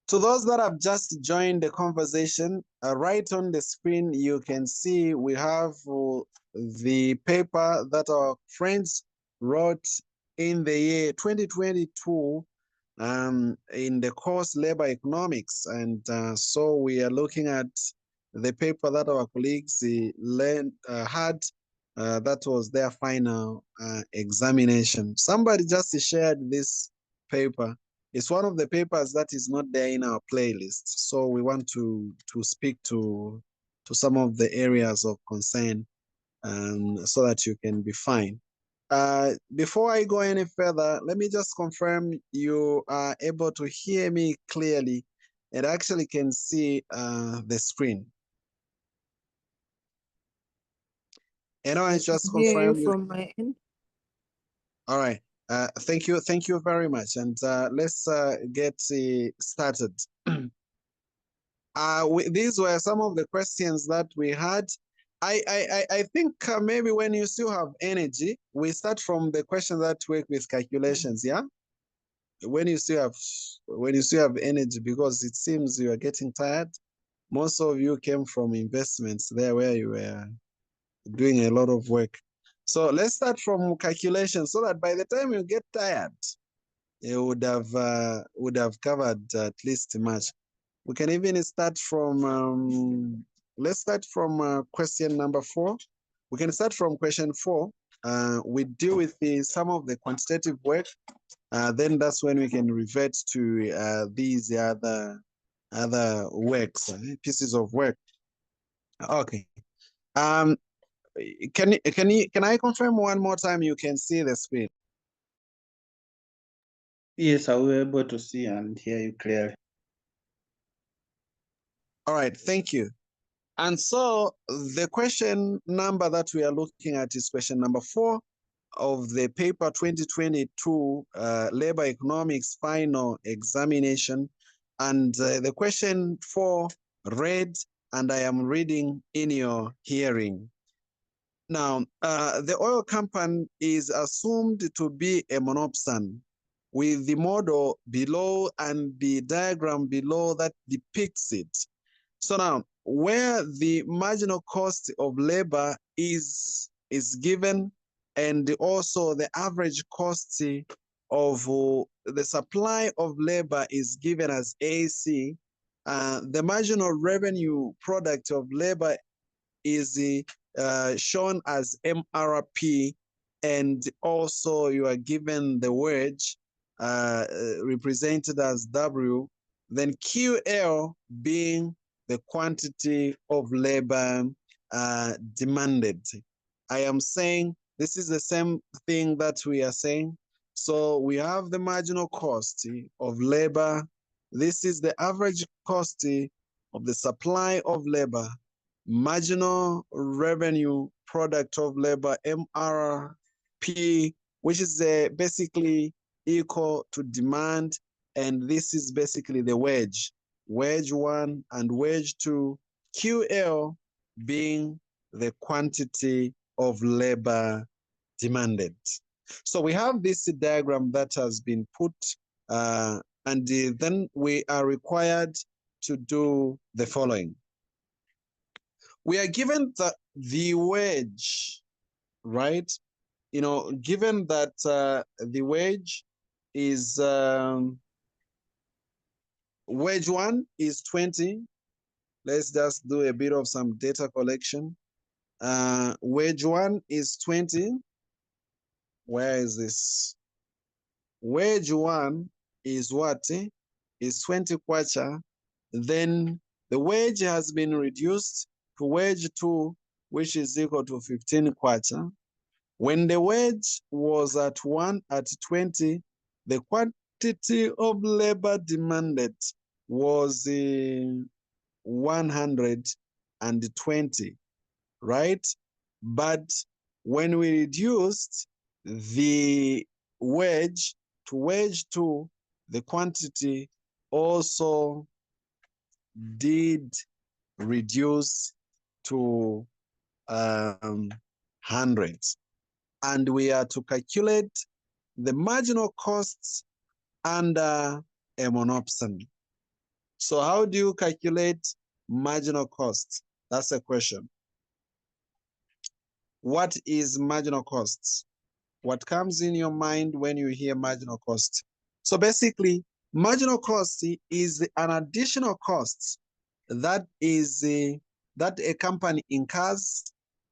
To those that have just joined the conversation, right on the screen, you can see we have the paper that our friends wrote in the year 2022 in the course Labor Economics. And so we are looking at the paper that our colleagues had. That was their final examination. Somebody just shared this paper. It's one of the papers that is not there in our playlist. So we want to speak to some of the areas of concern so that you can be fine. Before I go any further, let me just confirm you are able to hear me clearly and actually can see the screen. And I I just can hear you confirm you. from my end. All right. Thank you. Thank you very much. And let's get started. These were some of the questions that we had. I think maybe when you still have energy, we start from the questions that work with calculations. Yeah. When you still have energy, because it seems you are getting tired. Most of you came from investments there where you were doing a lot of work. So let's start from calculations so that by the time you get tired, you would have covered at least much. We can even start from let's start from question number 4. We can start from question 4. We deal with some of the quantitative work. Then that's when we can revert to these other works, pieces of work. Okay. Um, can I confirm one more time you can see the screen? Yes, I will be able to see and hear you clearly. All right, thank you. And so the question number that we are looking at is question number 4 of the paper 2022 Labor Economics Final Examination. And the question 4 read, and I am reading in your hearing. Now, the oil company is assumed to be a monopson with the model below and the diagram below that depicts it. So now, where the marginal cost of labor is given, and also the average cost of the supply of labor is given as AC, the marginal revenue product of labor is shown as MRP, and also you are given the wage represented as W, then QL being the quantity of labor demanded. I am saying this is the same thing that we are saying. So we have the marginal cost of labor. This is the average cost of the supply of labor, marginal revenue product of labor, MRP, which is basically equal to demand. And this is basically the wage 1 and wage 2, QL being the quantity of labor demanded. So we have this diagram that has been put, and then we are required to do the following. We are given the wage, right? You know, given that the wage is wage 1 is 20. Let's just do a bit of some data collection. Wage 1 is 20. Where is this? Wage 1 is what? Is 20 kwacha. Then the wage has been reduced to wage 2, which is equal to 15 kwacha. When the wage was at 20, the quantity of labor demanded was 120, right? But when we reduced the wage to wage 2, the quantity also did reduce to hundreds. And we are to calculate the marginal costs under a monopson. So how do you calculate marginal cost? That's a question. What is marginal costs? What comes in your mind when you hear marginal cost? So basically, marginal cost is an additional cost that is that a company incurs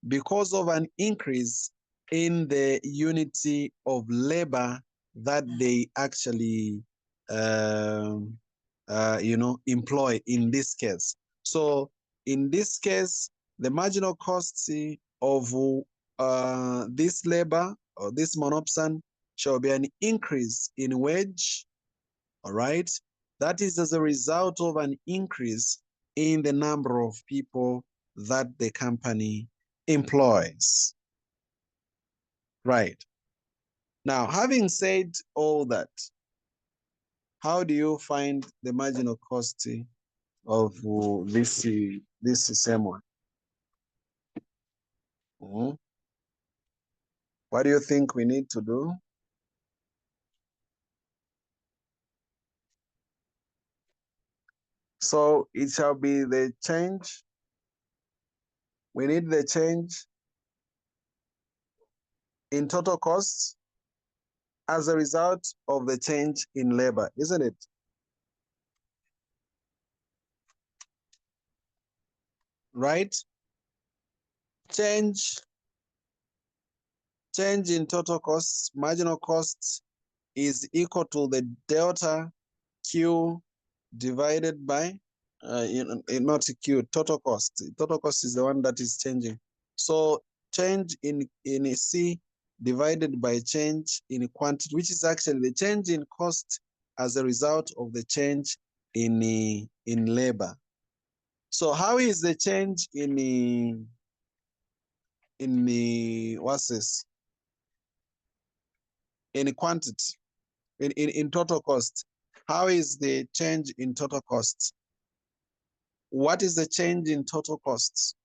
because of an increase in the unity of labor that they actually employ in this case. So in this case, the marginal cost of this labor or this monopson shall be an increase in wage, all right? That is as a result of an increase in the number of people that the company employs. Right. Now, having said all that, how do you find the marginal cost of this same one? What do you think we need to do? So it shall be the change. We need the change in total costs as a result of the change in labor, isn't it? Right? Change in total costs, marginal costs is equal to the delta Q divided by, not Q, total cost. Total cost is the one that is changing. So change in C divided by change in quantity, which is actually the change in cost as a result of the change in labor. So how is the change in what's this? In quantity, in total cost? How is the change in total cost? What is the change in total costs?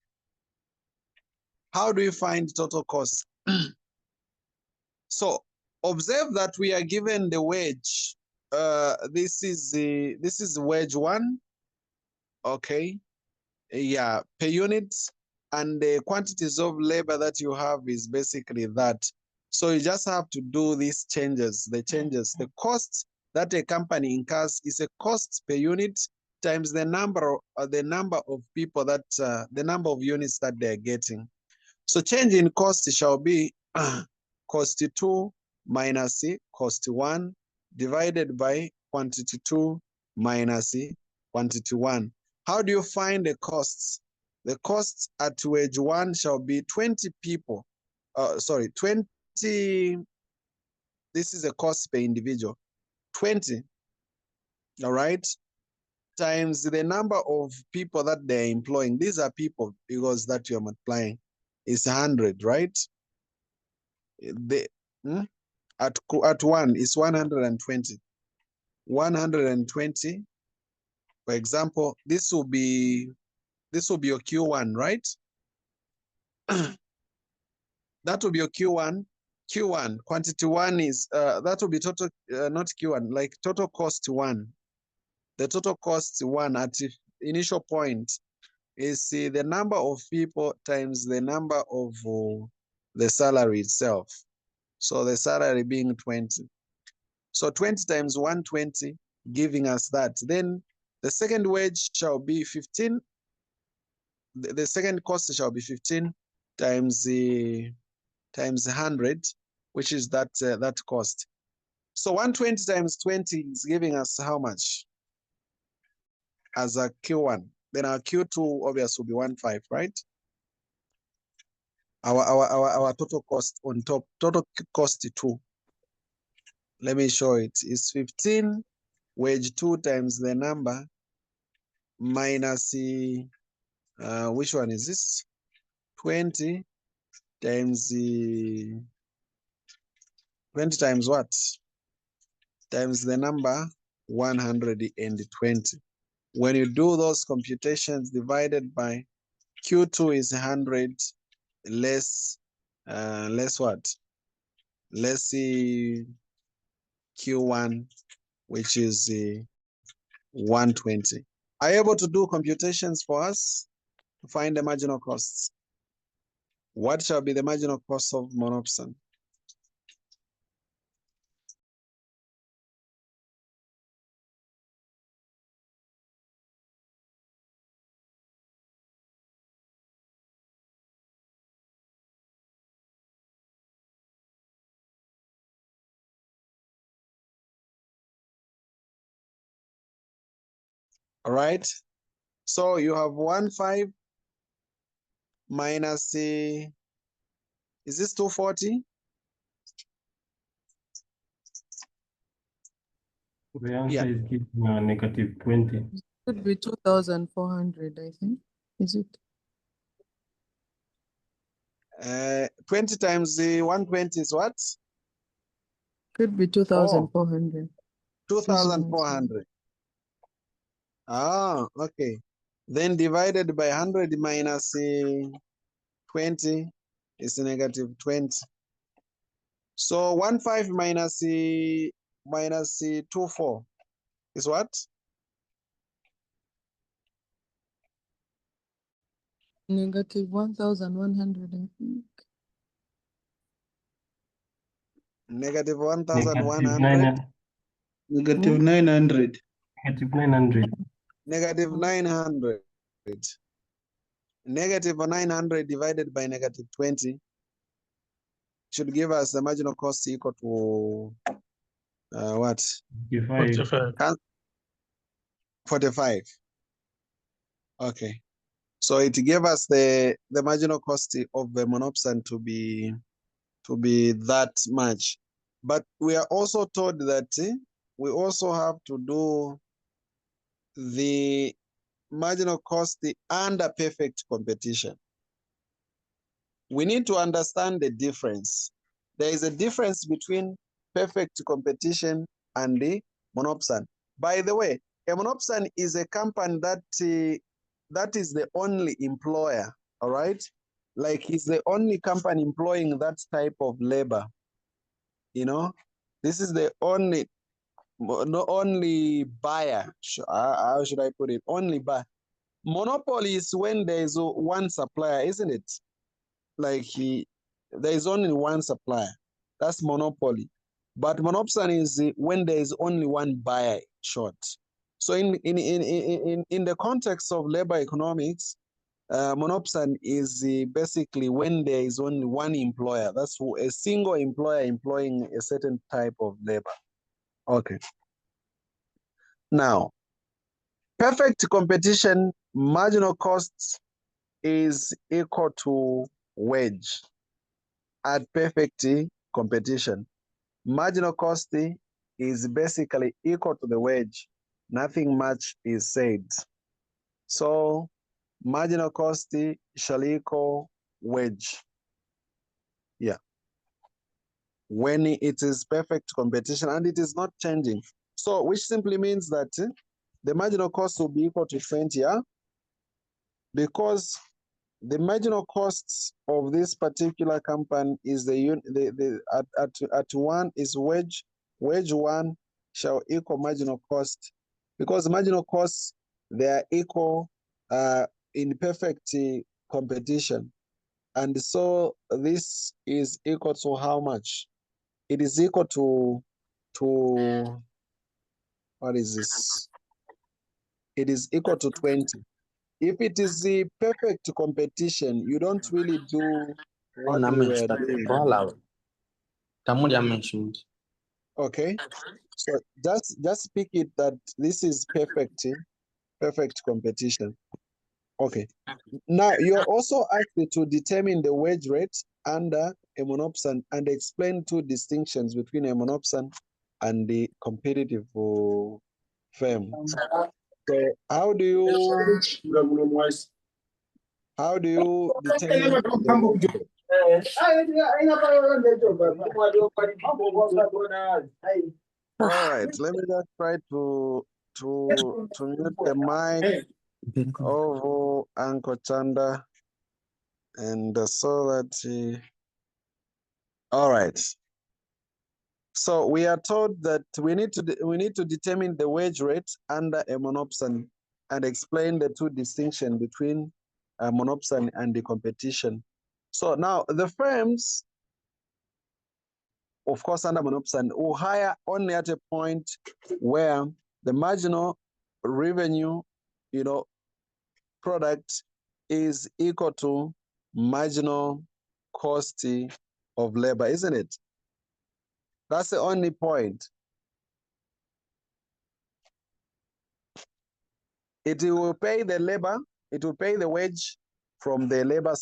How do you find total cost? So observe that we are given the wage. This is wage one. Okay. Yeah, per unit, and the quantities of labor that you have is basically that. So you just have to do these changes, the changes. The cost that a company incurs is a cost per unit times the number of people that, the number of units that they're getting. So change in cost shall be cost 2 minus cost 1 divided by quantity 2 minus quantity 1. How do you find the costs? The costs at wage 1 shall be 20 people. 20. This is a cost per individual. 20, all right, times the number of people that they're employing. These are people because that you're multiplying is 100, right? At 1 is 120. 120, for example, this will be your Q1, right? That will be your Q1. Q1, quantity 1 is, that will be total, not Q1, like total cost 1. The total cost 1 at initial point is the number of people times the number of the salary itself. So the salary being 20. So 20 times 120, giving us that. Then the second wage shall be 15. The second cost shall be 15 times 100, which is that cost. So 120 times 20 is giving us how much as a Q1? Then our Q2 obviously will be 15, right? Our total cost on top, total cost 2. Let me show it. It's 15 wage 2 times the number minus which one is this? 20 times 20 times what? Times the number 120. When you do those computations divided by Q2 is 100 less what? Let's see Q1, which is 120. Are you able to do computations for us to find the marginal costs? What shall be the marginal cost of monopson? All right. So you have 1.5 minus, is this 240? The answer is given negative 20. Could be 2,400, I think. Is it? 20 times the 120 is what? Could be 2,400. 2,400. Ah, okay. Then divided by 100 minus 20 is negative 20. So 1.5 minus 2.4 is what? Negative 1,100, I think. Negative Negative 1,100. 900. Negative 900. Negative 900. Negative 900. Negative 900 divided by negative 20 should give us the marginal cost equal to what? 45. 45. Okay. So it gave us the marginal cost of the monopson to be that much. But we are also told that we also have to do the marginal cost under perfect competition. We need to understand the difference. There is a difference between perfect competition and the monopson. By the way, a monopson is a company that is the only employer, all right? Like he's the only company employing that type of labor. You know, this is the only, not only buyer. How should I put it? Only buyer. Monopoly is when there is one supplier, isn't it? Like there is only one supplier. That's monopoly. But monopson is when there is only one buyer short. So in the context of labor economics, monopson is basically when there is only one employer. That's a single employer employing a certain type of labor. Okay. Now, perfect competition, marginal costs is equal to wage at perfect competition. Marginal cost is basically equal to the wage. Nothing much is said. So marginal cost shall equal wage. Yeah. When it is perfect competition and it is not changing. So which simply means that the marginal cost will be equal to 20, yeah? Because the marginal costs of this particular company is at one is wage one shall equal marginal cost, because marginal costs, they are equal in perfect competition. And so this is equal to how much? It is equal to what is this? It is equal to 20. If it is the perfect competition, you don't really do what we were doing. Okay, so just speak it that this is perfect competition. Okay, now you're also asked to determine the wage rate under a monopson and explain two distinctions between a monopson and the competitive firm. So how do you determine the wage rate? All right, let me just try to mute the mic of Uncle Chanda, and so that all right. So we are told that we need to determine the wage rate under a monopson and explain the two distinction between monopson and the competition. So now the firms, of course, under monopson will hire only at a point where the marginal revenue, product is equal to marginal cost of labor, isn't it? That's the only point. It will pay the labor, it will pay the wage from the labor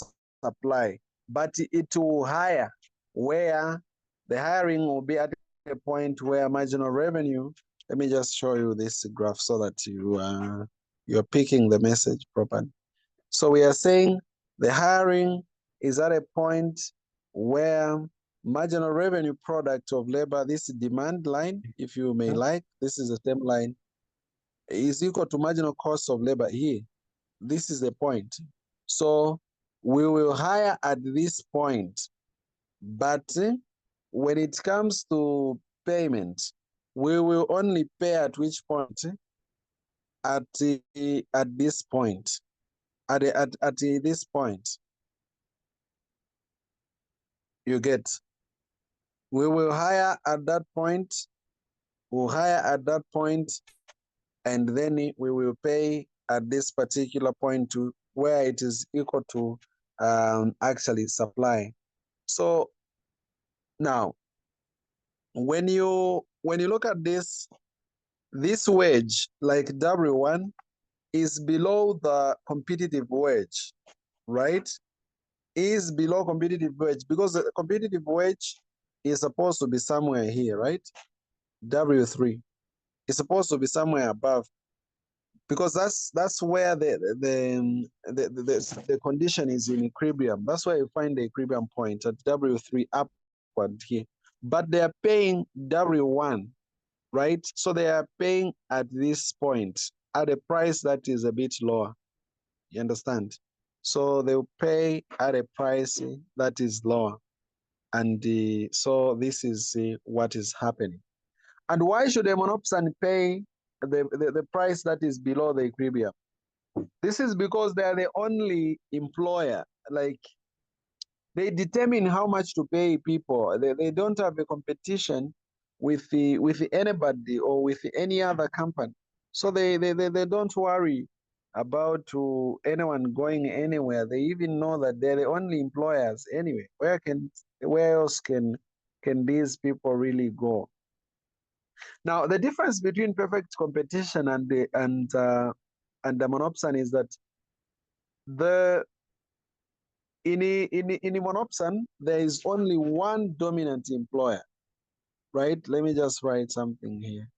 supply, but it will hire where the hiring will be at a point where marginal revenue. Let me just show you this graph so that you're picking the message properly. So we are saying the hiring is at a point where marginal revenue product of labor, this demand line, if you may like, this is the same line, is equal to marginal cost of labor here. This is the point. So we will hire at this point, but when it comes to payment, we will only pay at which point? At this point. At this point. You get. We will hire at that point. We'll hire at that point, and then we will pay at this particular point to where it is equal to actually supply. So now, when you look at this wage, like W1, is below the competitive wage, right? Is below competitive wage because the competitive wage is supposed to be somewhere here, right? W3 is supposed to be somewhere above, because that's where the condition is in equilibrium. That's where you find the equilibrium point at W3 upward here. But they are paying W1, right? So they are paying at this point at a price that is a bit lower. You understand? So they'll pay at a price that is lower. And so this is what is happening. And why should a monopson pay the price that is below the equilibrium? This is because they are the only employer. Like, they determine how much to pay people. They don't have a competition with anybody or with any other company. So they don't worry about anyone going anywhere. They even know that they're the only employers anyway. Where else can these people really go? Now, the difference between perfect competition and the monopson is that in a monopson, there is only one dominant employer, right? Let me just write something here.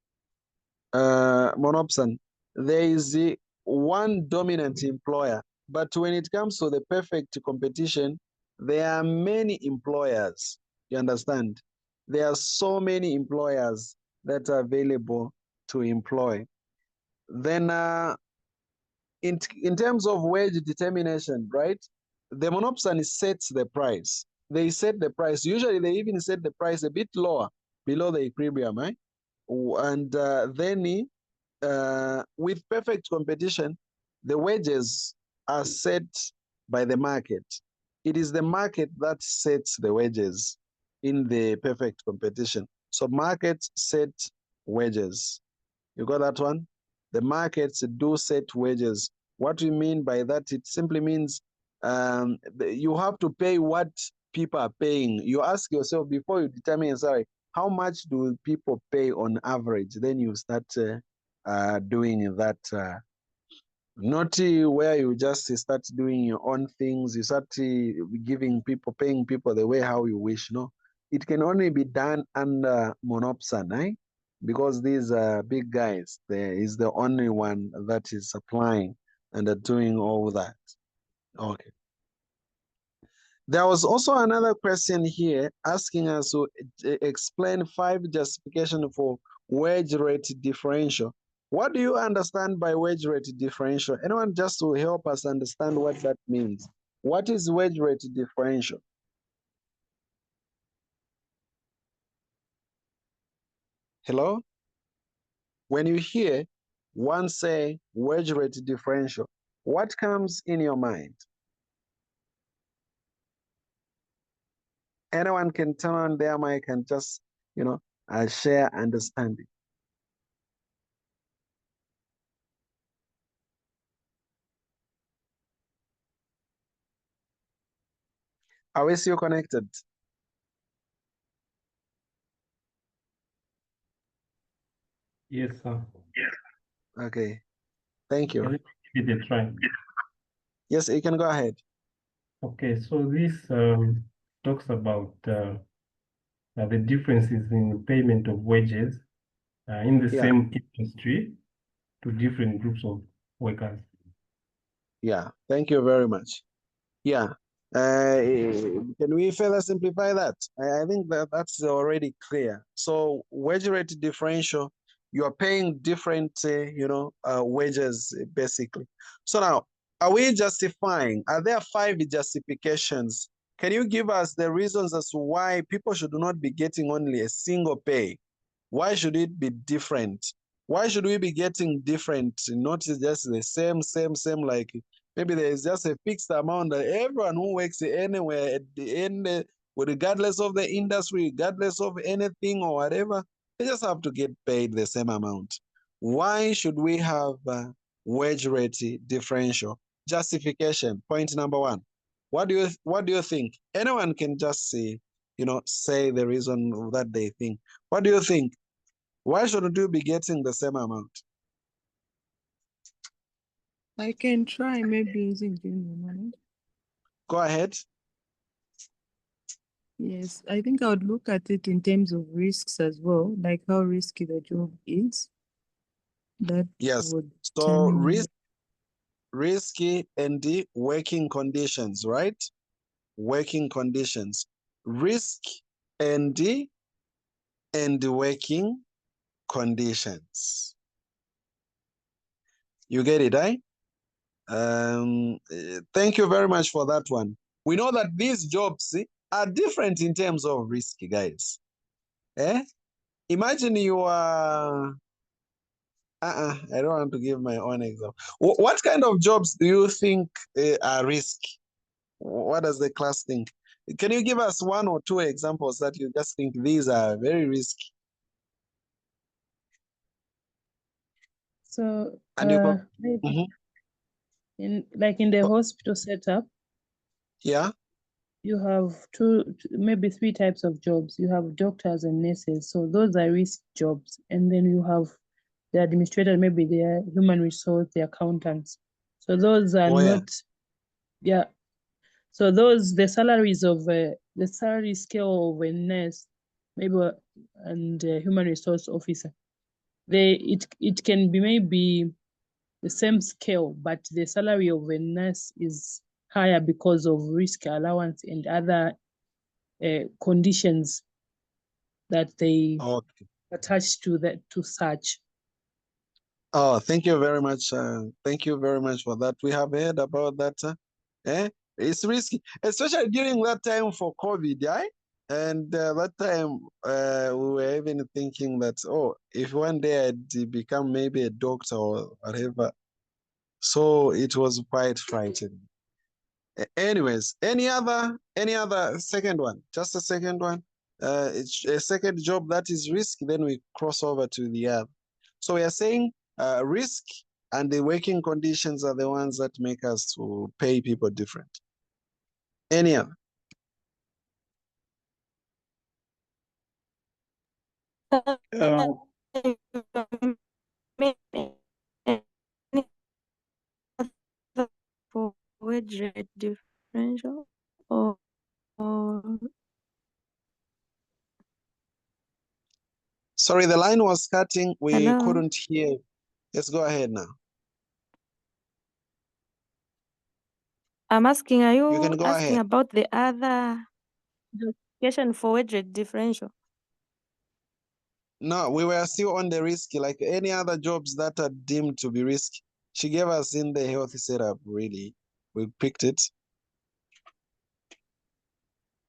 Monopson, there is one dominant employer, but when it comes to the perfect competition, there are many employers. You understand? There are so many employers that are available to employ. Then in terms of wage determination, right? The monopson sets the price. They set the price. Usually they even set the price a bit lower, below the equilibrium, right? And then with perfect competition, the wages are set by the market. It is the market that sets the wages in the perfect competition. So markets set wages. You got that one? The markets do set wages. What we mean by that, it simply means you have to pay what people are paying. You ask yourself before you determine, sorry, how much do people pay on average? Then you start doing that. Not where you just start doing your own things. You start paying people the way how you wish. No, it can only be done under monopson, eh? Because these are big guys. There is the only one that is supplying and doing all that. Okay. There was also another question here asking us to explain 5 justifications for wage rate differential. What do you understand by wage rate differential? Anyone just to help us understand what that means? What is wage rate differential? Hello? When you hear one say wage rate differential, what comes in your mind? Anyone can turn on their mic and just, share understanding. Are we still connected? Yes, sir. Okay, thank you. Can we give it a try? Yes, you can go ahead. Okay, so this talks about the differences in payment of wages in the Yeah. same industry to different groups of workers. Yeah, thank you very much. Yeah. Can we further simplify that? I think that's already clear. So wage rate differential, you are paying different, wages basically. So now, are we justifying? Are there 5 justifications? Can you give us the reasons as to why people should not be getting only a single pay? Why should it be different? Why should we be getting different, not just the same, like maybe there is just a fixed amount that everyone who works anywhere at the end, regardless of the industry, regardless of anything or whatever, they just have to get paid the same amount. Why should we have wage rate differential? Justification, point number 1. What do you think? Anyone can just say, say the reason that they think. What do you think? Why shouldn't you be getting the same amount? I can try maybe using junior money. Go ahead. Yes, I think I would look at it in terms of risks as well, like how risky the job is. That Yes. would So determine risky and the working conditions, right? Working conditions. Risk and the working conditions. You get it, eh? Thank you very much for that one. We know that these jobs are different in terms of risk, guys. Imagine you are I don't want to give my own example. What kind of jobs do you think are risky? What does the class think? Can you give us 1 or 2 examples that you just think these are very risky? So, And you maybe Mhm. in the hospital setup, Yeah. you have maybe 3 types of jobs. You have doctors and nurses. So those are risk jobs. And then you have the administrator, maybe the human resource, the accountants. So those are Where? not, yeah. So those, the salaries of the salary scale of a nurse, maybe, and human resource officer, it can be maybe the same scale, but the salary of a nurse is higher because of risk allowance and other conditions that they Okay. attach to such. Oh, thank you very much. Thank you very much for that. We have heard about that. It's risky, especially during that time for COVID, yeah? And that time, we were even thinking that, oh, if one day I'd become maybe a doctor or whatever. So it was quite frightening. Anyways, any other second one? Just a second one. It's a second job that is risky. Then we cross over to the other. So we are saying risk and the working conditions are the ones that make us to pay people different. Any other? For wage rate differential or Sorry, the line was cutting. We hello? couldn't hear. Let's go ahead now. I'm asking, are You you can go asking ahead. about the other justification for wage rate differential? No, we were still on the risky, like any other jobs that are deemed to be risky. She gave us in the health setup, really. We picked it.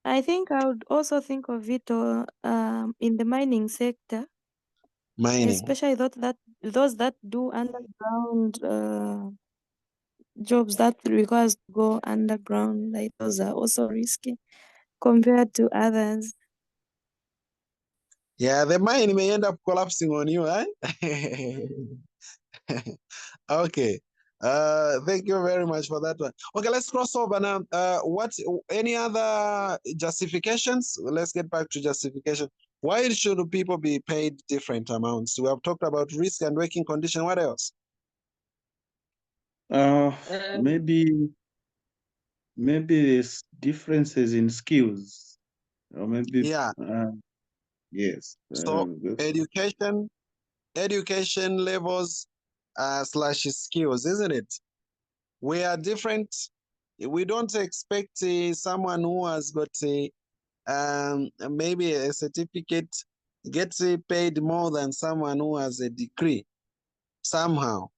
I think I would also think of it in the mining sector. mining. Especially those that do underground jobs that requires to go underground, like those are also risky compared to others. Yeah, the mine may end up collapsing on you, eh? Okay. Thank you very much for that one. Okay, let's cross over now. Any other justifications? Let's get back to justification. Why should people be paid different amounts? We have talked about risk and working condition. What else? Maybe there's differences in skills, or maybe Yeah. yes. So education levels slash skills, isn't it? We are different. We don't expect someone who has got maybe a certificate gets paid more than someone who has a degree somehow.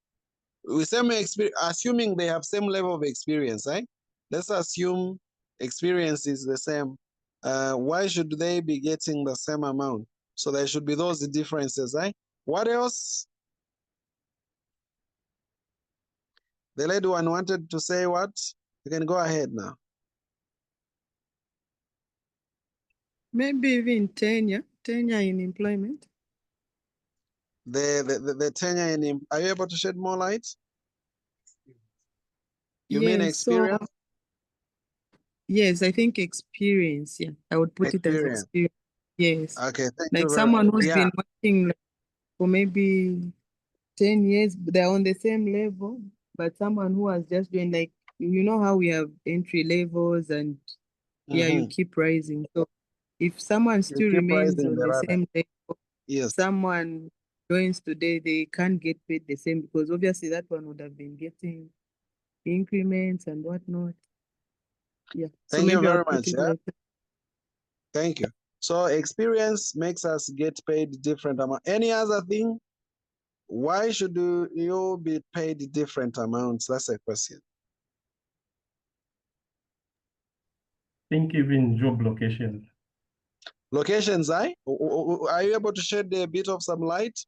With same experience, assuming they have same level of experience, right? Let's assume experience is the same. Why should they be getting the same amount? So there should be those differences, right? What else? The lady one wanted to say what? You can go ahead now. Maybe even tenure in employment. The tenure in, are you able to shed more light? You mean Yes, experience? so yes, I think experience. Yeah, I would put it as Experience. experience. Yes, Okay, thank like you very someone who's yeah. been working for maybe 10 years, they're on the same level, but someone who has just been like, you know how we have entry levels and yeah, you keep rising. So if someone still keep remains rising on the the ladder. same level, Yes. someone joins today, they can't get paid the same because obviously that one would have been getting increments and whatnot. Yeah. So Thank you maybe I'll very put much. it Yeah? like that. Thank you. So experience makes us get paid different amount. Any other thing? Why should you be paid different amounts? That's a question. Think even job locations. Locations, are you able to shed a bit of some light?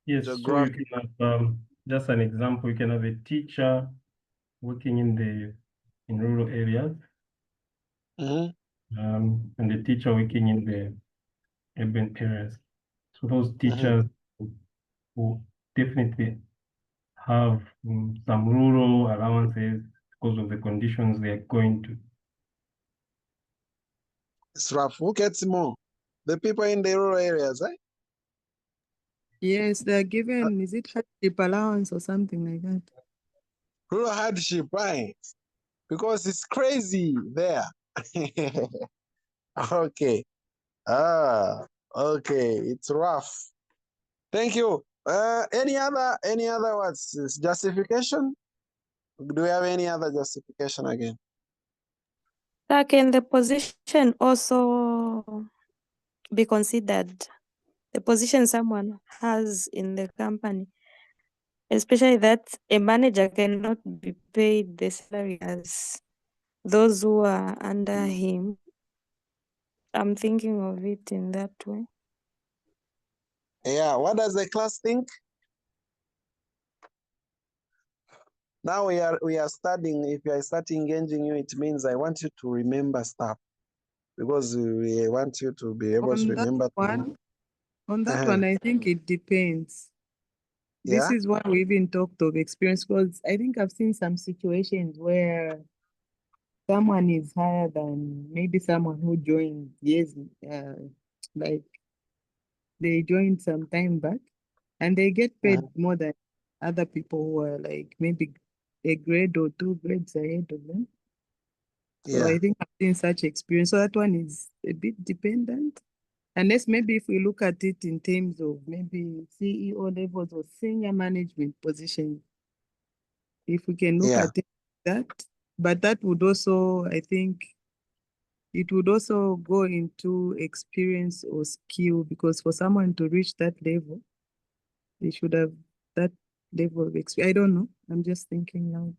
Yes, so you can have just an example, you can have a teacher working in rural areas, and a teacher working in the urban areas. So those teachers will definitely have some rural allowances because of the conditions they are going to. It's rough. Who gets more? The people in the rural areas, eh? Yes, they're given, is it hardship allowance or something like that? Rural hardship, right? Because it's crazy there. Okay. Okay. It's rough. Thank you. Any other words? Justification? Do we have any other justification again? Can the position also be considered? The position someone has in the company, especially that a manager cannot be paid the salary as those who are under him. I'm thinking of it in that way. Yeah, what does the class think? Now we are studying. If I start engaging you, it means I want you to remember stuff because we want you to be able to remember. On that one, I think it depends. This Yeah. is why we even talked of experience, because I think I've seen some situations where someone is higher than maybe someone who joined years, like they joined some time back, and they get paid more than other people who are like maybe a grade or 2 grades ahead of them. So I think I've seen such experience. So that one is a bit dependent. Unless maybe if we look at it in terms of maybe CEO levels or senior management positions, if we can look at it that, but that would also, I think, it would also go into experience or skill, because for someone to reach that level, they should have that level of experience. I don't know. I'm just thinking loud.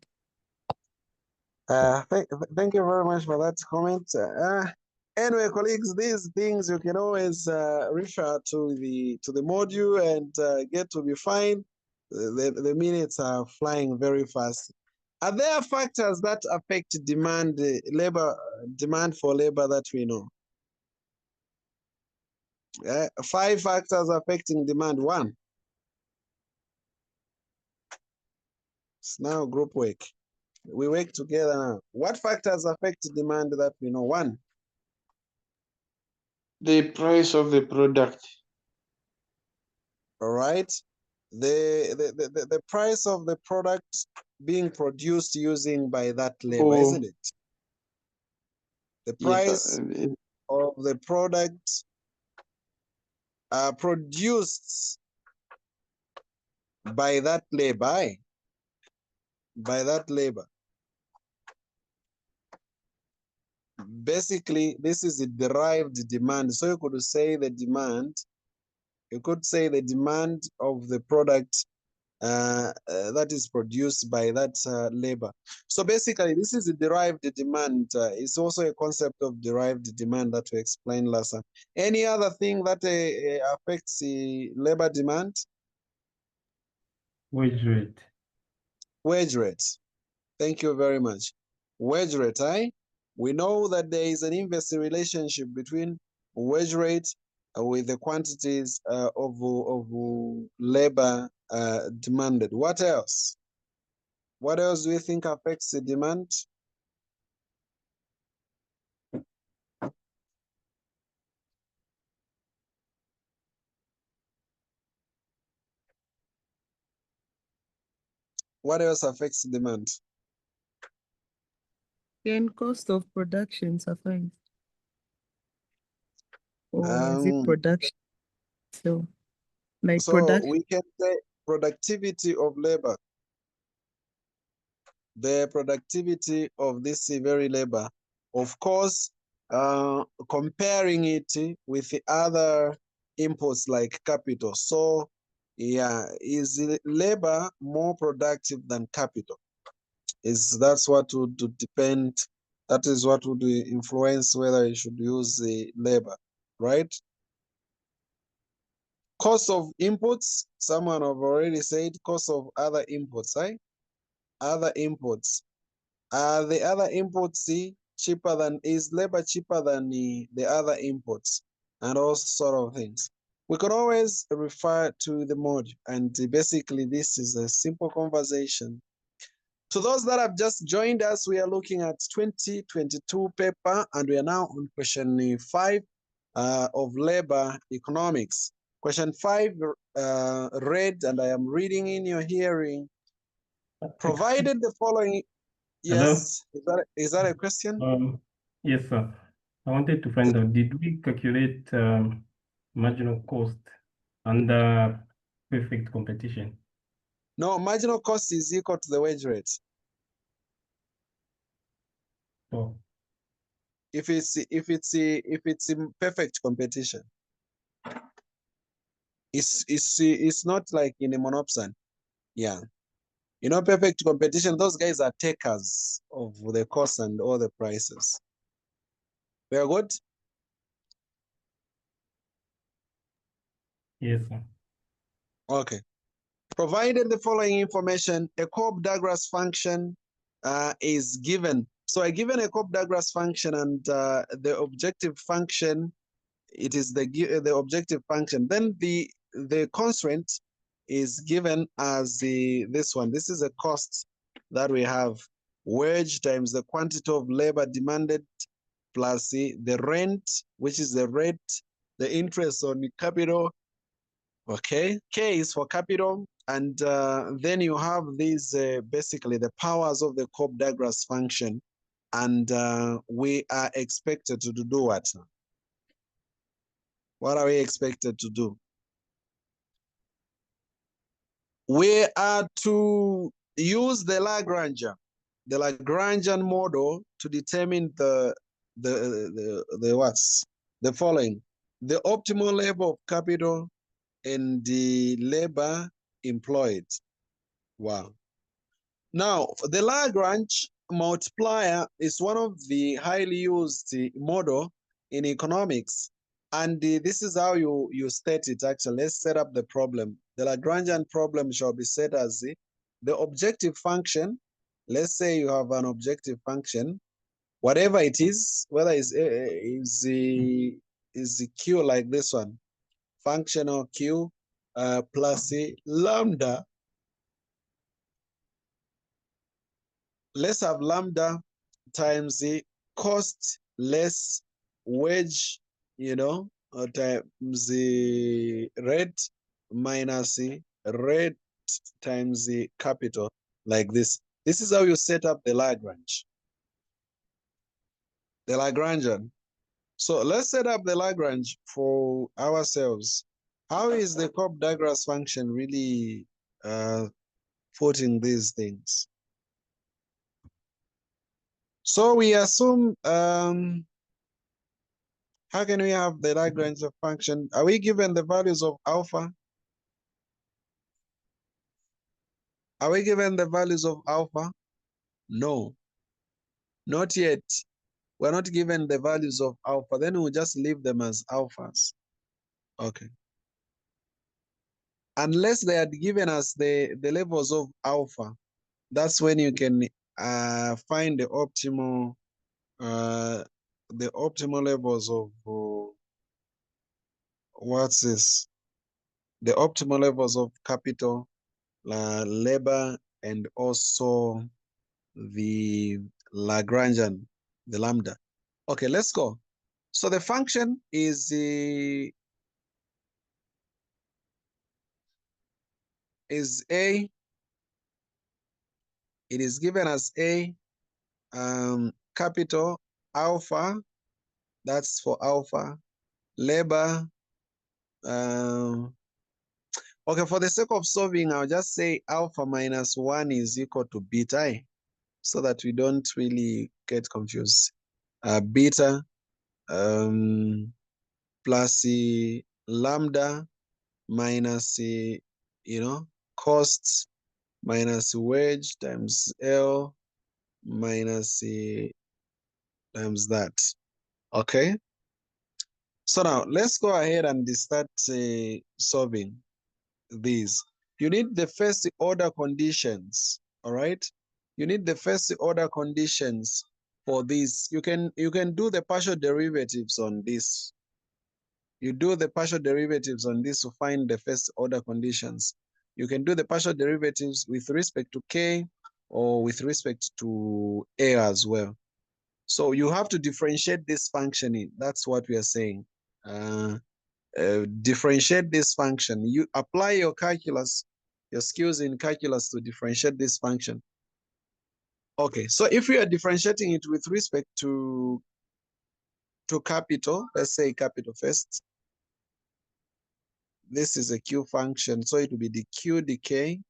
Thank you very much for that comment. Anyway, colleagues, these things you can always refer to the module and get to be fine. The minutes are flying very fast. Are there factors that affect demand for labor that we know? 5 factors affecting demand. 1. It's now group work. We work together now. What factors affect demand that we know? 1. The price of the product. All right. The price of the product being produced using by that labor, Or- isn't it? The price of the product produced by that labor, by that labor. Basically, this is a derived demand. So you could say the demand, you could say the demand of the product that is produced by that labor. So basically, this is a derived demand. It's also a concept of derived demand that we explained last time. Any other thing that affects the labor demand? Wage rate. Wage rate. Thank you very much. Wage rate, we know that there is an inverse relationship between wage rate with the quantities of labor demanded. What else? What else do you think affects the demand? What else affects demand? Then cost of production suffice. Or is it production? So, like So production. we can say productivity of labor. The productivity of this very labor, of course, comparing it with the other inputs like capital. So, yeah, is labor more productive than capital? That's what would depend. That is what would influence whether you should use the labor, right? Cost of inputs, someone have already said cost of other inputs, right? Other inputs. Are the other inputs cheaper than, is labor cheaper than the other inputs and all sort of things? We can always refer to the module, and basically this is a simple conversation. To those that have just joined us, we are looking at 2022 paper, and we are now on question 5 of labor economics. Question 5 read, and I am reading in your hearing, provided the following. Yes, is that a question? Yes, sir. I wanted to find out, did we calculate marginal cost under perfect competition? No, marginal cost is equal to the wage rate. Oh, If it's in perfect competition, it's not like in a monopson. Yeah, you know, perfect competition. Those guys are takers of the cost and all the prices. Very good. yes, sir. Okay. Provided the following information, a Cobb-Douglas function is given. So I given a Cobb-Douglas function, and the objective function, it is the objective function. Then the constraint is given as this one. This is a cost that we have. Wage times the quantity of labor demanded plus the rent, which is the rate, the interest on the capital. Okay, K is for capital. And then you have these basically the powers of the Cobb-Douglas function. And we are expected to do what? What are we expected to do? We are to use the Lagrangian model to determine the following: the optimal level of capital and the labor employed. Wow. Now, the Lagrange multiplier is one of the highly used model in economics. And this is how you state it actually. Let's set up the problem. The Lagrangian problem shall be set as the objective function. Let's say you have an objective function, whatever it is, whether is the q like this one, functional q plus lambda. Let's have lambda times the cost less wage, times the rate minus the rate times the capital, like this. This is how you set up the Lagrange. The Lagrangian. So let's set up the Lagrange for ourselves. How is the Cobb-Douglas function really putting these things? So we assume, how can we have the Lagrange function? Are we given the values of alpha? Are we given the values of alpha? No, not yet. We're not given the values of alpha. Then we'll just leave them as alphas. Okay. Unless they had given us the levels of alpha, that's when you can find the optimal levels of what's this? The optimal levels of capital, labor, and also the Lagrangian, the lambda. Okay, let's go. So the function is A. It is given as A, capital alpha, that's for alpha, labor. Okay, for the sake of solving, I'll just say alpha minus 1 is equal to beta, so that we don't really get confused. Beta plus lambda minus costs minus wage times L minus times that. Okay. So now let's go ahead and start solving these. You need the first order conditions. All right. You need the first order conditions for this. You can do the partial derivatives on this. You do the partial derivatives on this to find the first order conditions. You can do the partial derivatives with respect to K or with respect to A as well. So you have to differentiate this functioning. That's what we are saying. Differentiate this function. You apply your calculus, your skills in calculus to differentiate this function. Okay, so if we are differentiating it with respect to capital, let's say capital first. This is a Q function, so it will be the Q decay.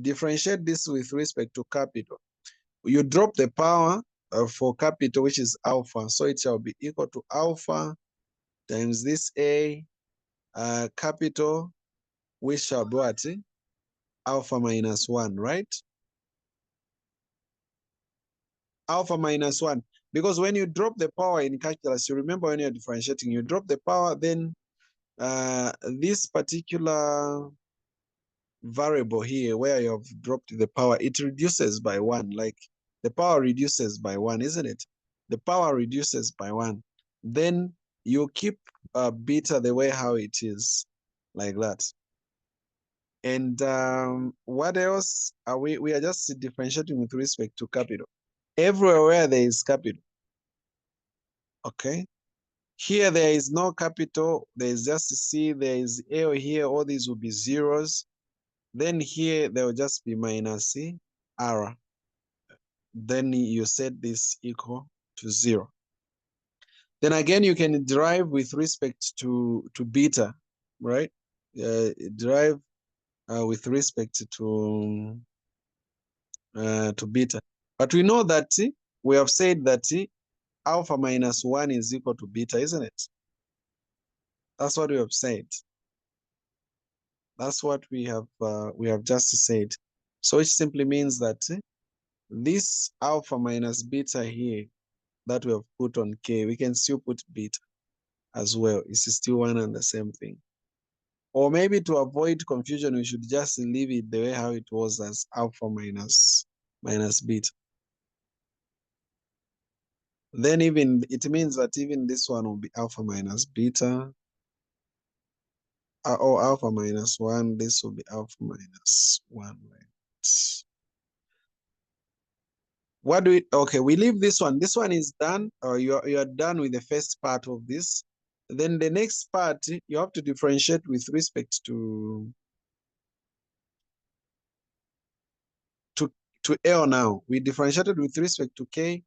Differentiate this with respect to capital. You drop the power for capital, which is alpha, so it shall be equal to alpha times this A capital, which shall be what? Alpha minus 1, right? Alpha minus 1. Because when you drop the power in calculus, you remember when you're differentiating, you drop the power, then this particular variable here where you have dropped the power, it reduces by 1. Like the power reduces by 1, isn't it? The power reduces by 1. Then you keep beta the way how it is, like that. And what else are we are just differentiating with respect to capital. Everywhere where there is capital, okay? Here there is no capital, there is just C, there is L here, all these will be zeros. Then here there will just be minus C, R. Then you set this equal to 0. Then again, you can derive with respect to beta, right? Derive with respect to beta. But we know that we have said that alpha minus 1 is equal to beta, isn't it? That's what we have said. That's what we have just said. So it simply means that this alpha minus beta here that we have put on K, we can still put beta as well. It's still one and the same thing. Or maybe to avoid confusion, we should just leave it the way how it was as alpha minus beta. Then even, it means that even this one will be alpha minus beta, or alpha minus 1, this will be alpha minus 1, right? What do we, okay, we leave this one. This one is done, or you are done with the first part of this. Then the next part, you have to differentiate with respect to L now. We differentiated with respect to K,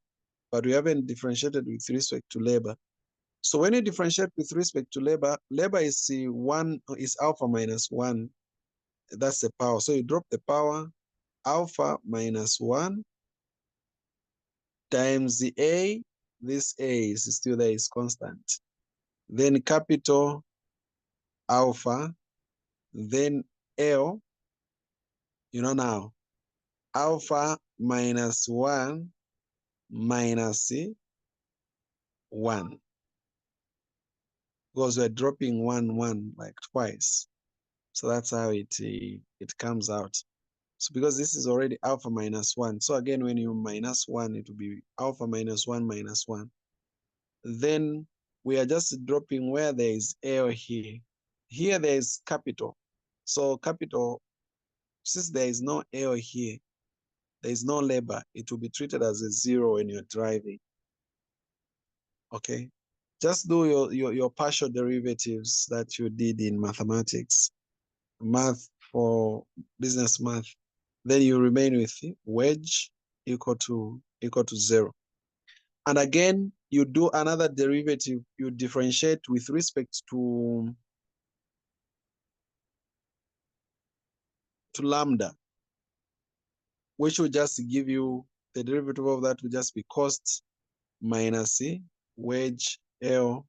but we haven't differentiated with respect to labor. So when you differentiate with respect to labor is alpha minus 1. That's the power. So you drop the power, alpha minus 1 times the A. This A is still there, is constant. Then capital alpha, then L, now, alpha minus 1 minus 1. Because we're dropping 1 like twice. So that's how it comes out. So because this is already alpha minus 1. So again, when you minus 1, it will be alpha minus 1 minus 1. Then we are just dropping where there is L here. Here there is capital. So capital, since there is no L here, there is no labor, it will be treated as a 0 when you're driving. Okay? Just do your partial derivatives that you did in mathematics, math for business math. Then you remain with wedge equal to 0. And again, you do another derivative, you differentiate with respect to lambda, which will just give you, the derivative of that will just be cost minus wedge L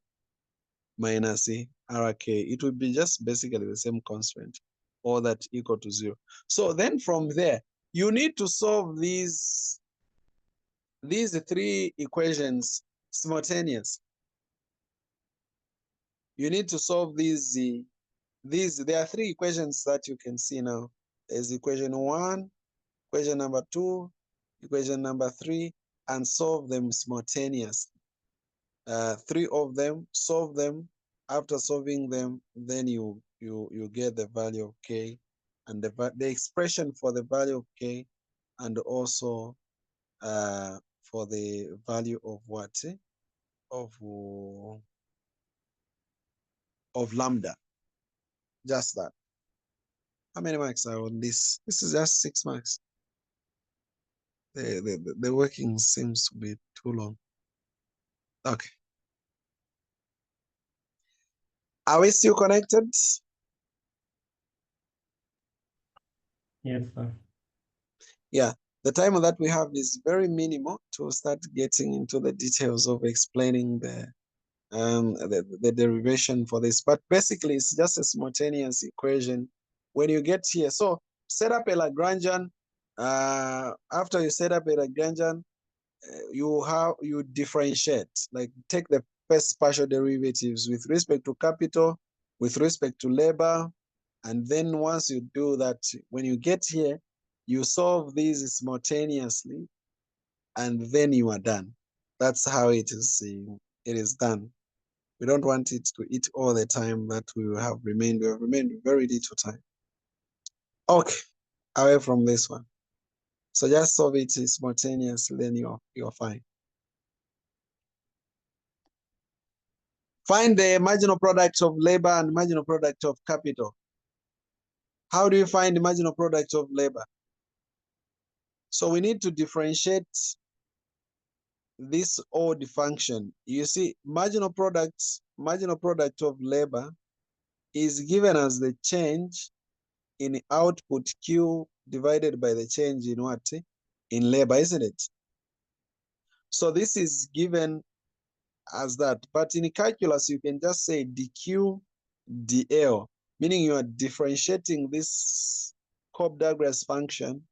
minus RK. It will be just basically the same constant, all that equal to 0. So then from there, you need to solve these 3 equations simultaneous. You need to solve these. There are 3 equations that you can see now. There's equation 1, equation number 2, equation number 3, and solve them simultaneously. 3 of them, solve them. After solving them, then you get the value of K and the expression for the value of K, and also for the value of what? Of lambda. Just that. How many marks are on this? This is just 6 marks. The working seems to be too long. Okay. Are we still connected? Yes, sir. Yeah. The time that we have is very minimal to start getting into the details of explaining the derivation for this. But basically, it's just a simultaneous equation. When you get here, so set up a Lagrangian. After you set up a Lagrangian, you differentiate, like take the first partial derivatives with respect to capital, with respect to labor, and then once you do that, when you get here, you solve these simultaneously, and then you are done. That's how it is done. We don't want it to eat all the time that we will have remained. We have remained very little time. Okay, away from this one. So just solve it simultaneously, then you're fine. Find the marginal product of labor and marginal product of capital. How do you find the marginal product of labor? So we need to differentiate this odd function. You see, marginal product of labor is given as the change in output Q divided by the change in what? In labor, isn't it? So this is given as that. But in calculus, you can just say dQ dL, meaning you are differentiating this Cobb-Douglas function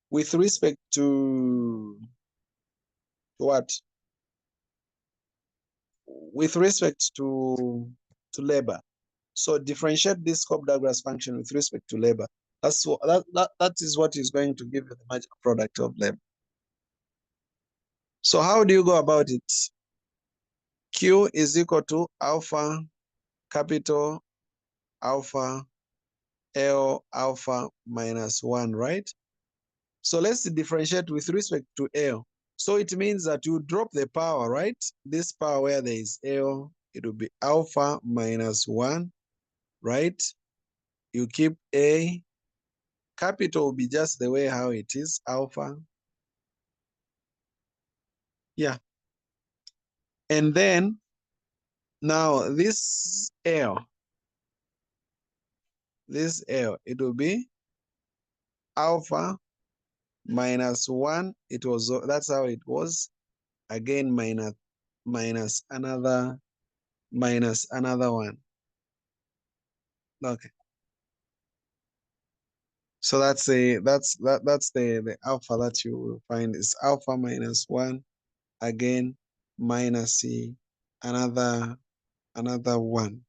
with respect to what? with respect to labor. So differentiate this Cobb-Douglas function with respect to labor. That's what that is what is going to give you the marginal product of labor. So how do you go about it? Q is equal to alpha capital alpha L alpha minus 1, right? So let's differentiate with respect to L. So it means that you drop the power, right? This power where there is L, it will be alpha minus 1, right? You keep A. Capital will be just the way how it is, alpha. Yeah. And then now this L, it will be alpha minus 1. It was, that's how it was. Again, minus another 1. Okay. So that's the alpha that you will find is alpha minus 1, again minus C, another 1.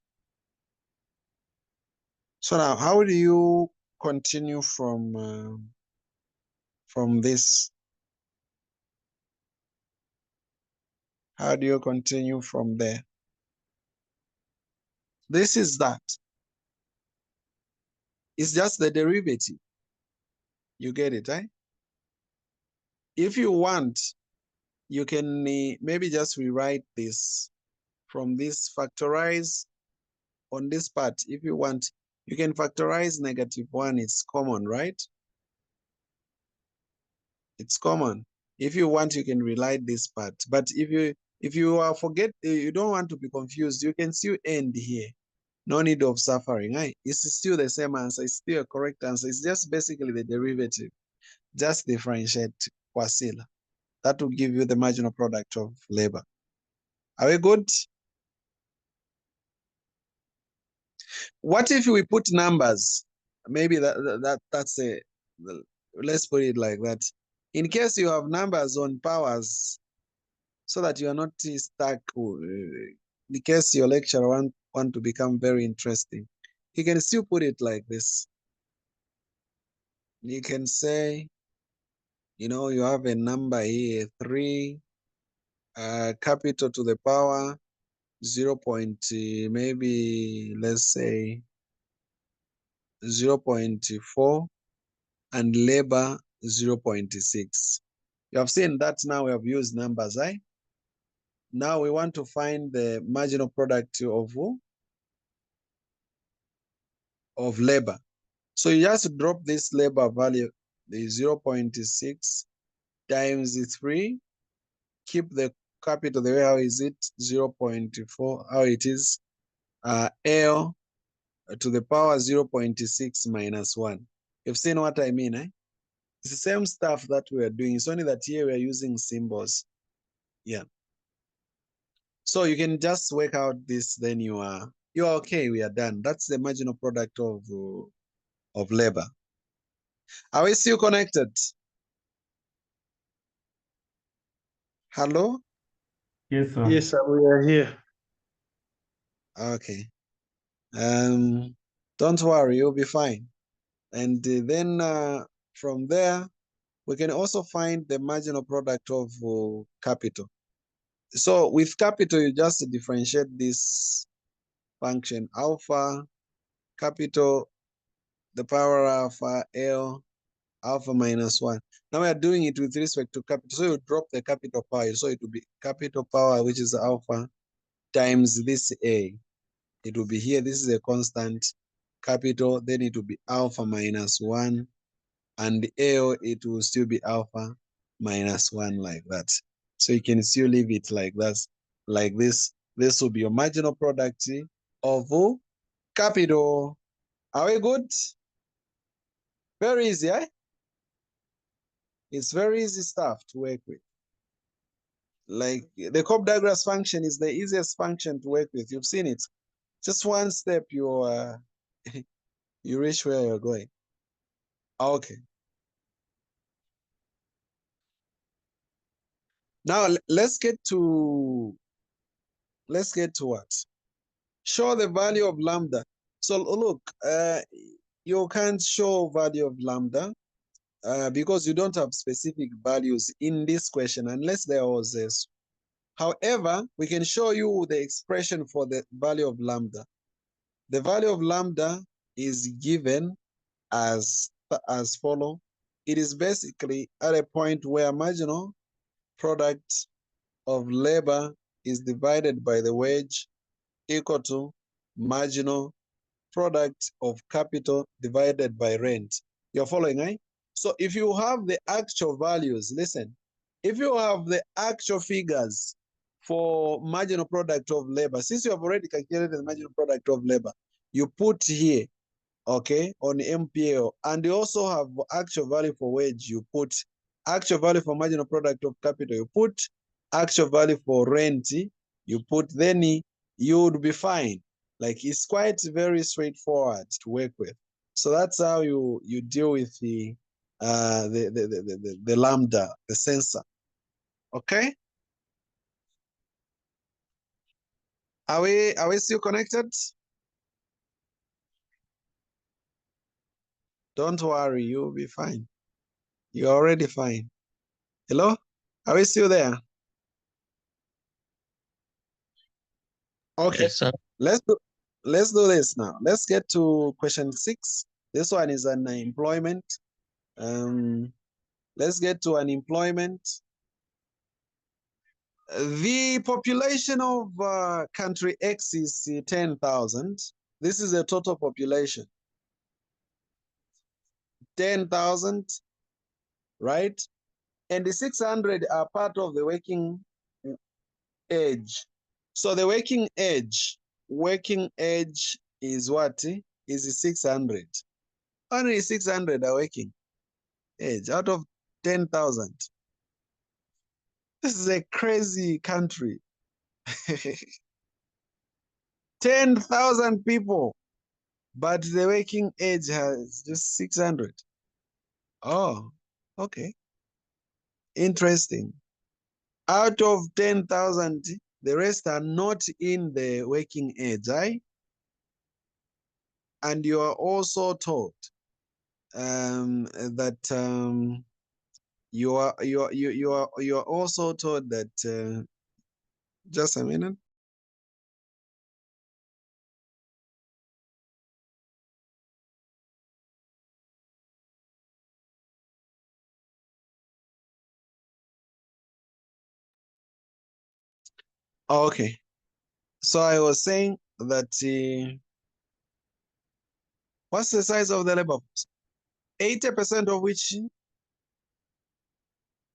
So now, how do you continue from this? How do you continue from there? This is that. It's just the derivative. You get it, right? If you want, you can maybe just rewrite this from this factorize on this part. If you want, you can factorize -1. It's common, right? It's common. If you want, you can rewrite this part. But if you forget, you don't want to be confused, you can still end here. No need of suffering. Right? It's still the same answer. It's still a correct answer. It's just basically the derivative. Just differentiate Wasila. That will give you the marginal product of labor. Are we good? What if we put numbers? Maybe that's a, let's put it like that. In case you have numbers on powers, so that you are not stuck, in case your lecturer want to become very interesting, he can still put it like this. You can say, you have a number here, 3, capital to the power 0. Maybe let's say 0.4, and labor 0.6. You have seen that now we have used numbers, right? Now we want to find the marginal product of labor. So you just drop this labor value, the 0.6 times 3, keep the capital the way how is it, 0.4, how it is, L to the power 0.6 minus 1. You've seen what I mean, eh? It's the same stuff that we are doing. It's only that here we are using symbols. Yeah. So you can just work out this, then you are okay, we are done. That's the marginal product of labor. Are we still connected? Hello? Yes, sir. Yes, sir, we are here. Okay. Don't worry, you'll be fine. And then from there, we can also find the marginal product of capital. So with capital, you just differentiate this function, alpha, capital, the power alpha, L, alpha minus 1. Now we are doing it with respect to capital. So you drop the capital power. So it will be capital power, which is alpha, times this A. It will be here. This is a constant capital. Then it will be alpha minus 1. And L, it will still be alpha minus 1 like that. So you can still leave it like that, like this. This will be your marginal product of capital. Are we good? Very easy, eh? It's very easy stuff to work with. Like the Cobb-Douglas function is the easiest function to work with. You've seen it. Just one step, you you reach where you're going. Okay. Now let's get to let's get to what? Show the value of lambda. So look, you can't show value of lambda because you don't have specific values in this question unless there was this. However, we can show you the expression for the value of lambda. The value of lambda is given as follow. It is basically at a point where marginal product of labor is divided by the wage equal to marginal product of capital divided by rent. You're following, eh? So if you have the actual values, listen, if you have the actual figures for marginal product of labor, since you have already calculated the marginal product of labor, you put here, okay, on MPAO, and you also have actual value for wage, you put actual value for marginal product of capital, you put actual value for rent, you put, then you would be fine. Like, it's quite very straightforward to work with. So that's how you deal with the lambda, the sensor. Okay? Are we still connected? Don't worry, you'll be fine. You're already fine. Hello? Are we still there? Okay. Yes, sir. Let's do this now. Let's get to question 6. This one is an employment. Let's get to unemployment. The population of country X is 10,000. This is the total population. 10,000, right? And the 600 are part of the working age. So the working age is what? Is 600. Only 600 are working age out of 10,000. This is a crazy country. 10,000 people, but the working age has just 600. Oh, okay. Interesting. Out of 10,000, the rest are not in the working age, right? And you are also told that you are also told that just a minute. Okay, so I was saying that what's the size of the labor force? 80% of which